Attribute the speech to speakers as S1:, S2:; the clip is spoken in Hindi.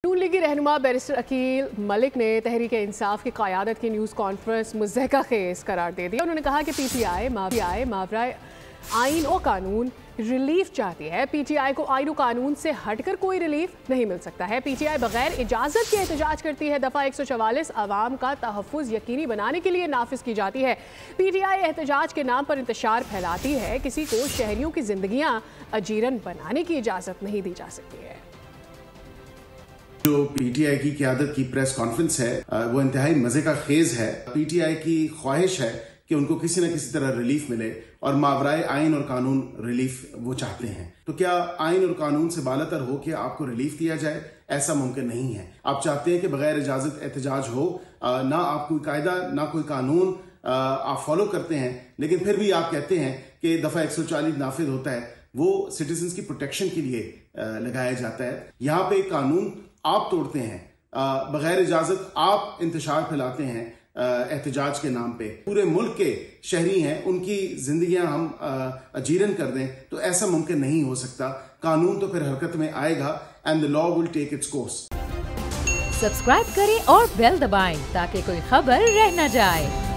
S1: नून लीगी रहनुमा बैरिस्टर अकील मलिक ने तहरीक इंसाफ की क़यादत की न्यूज़ कॉन्फ्रेंस मुज़हका खेज़ करार दे दिया। उन्होंने कहा कि पीटीआई मावराए आइन और कानून रिलीफ चाहती है। पीटीआई को आइन और कानून से हटकर कोई रिलीफ नहीं मिल सकता है। पीटीआई बगैर इजाज़त के एहतजाज करती है। दफ़ा 144 आवाम का तहफ़्फ़ुज़ यकीनी बनाने के लिए नाफिज की जाती है। पीटीआई एहतजाज के नाम पर इंतशार फैलाती है। किसी को शहरियों की जिंदगियाँ अजीरन बनाने की इजाज़त नहीं दी जा सकती है।
S2: जो पीटीआई की क़यादत की प्रेस कॉन्फ्रेंस है वो इंतहाई मजे का खेज है। पीटीआई की ख्वाहिश है कि उनको किसी न किसी तरह रिलीफ मिले और मावराए आइन और कानून रिलीफ वो चाहते हैं। तो क्या आइन और कानून से बालातर हो कि आपको रिलीफ दिया जाए? ऐसा मुमकिन नहीं है। आप चाहते हैं कि बगैर इजाजत एहतजाज हो, ना आप कोई कायदा ना कोई कानून आप फॉलो करते हैं, लेकिन फिर भी आप कहते हैं कि दफा 140 नाफिज होता है, वो सिटीजन्स की प्रोटेक्शन के लिए लगाया जाता है। यहाँ पे कानून आप तोड़ते हैं, बगैर इजाजत आप इंतशार फैलाते हैं एहतजाज के नाम पे। पूरे मुल्क के शहरी हैं, उनकी जिंदगियां हम अजीरन कर दें, तो ऐसा मुमकिन नहीं हो सकता। कानून तो फिर हरकत में आएगा and the law will take its course.
S3: Subscribe करें और बेल दबाएं ताकि कोई खबर रह न जाए।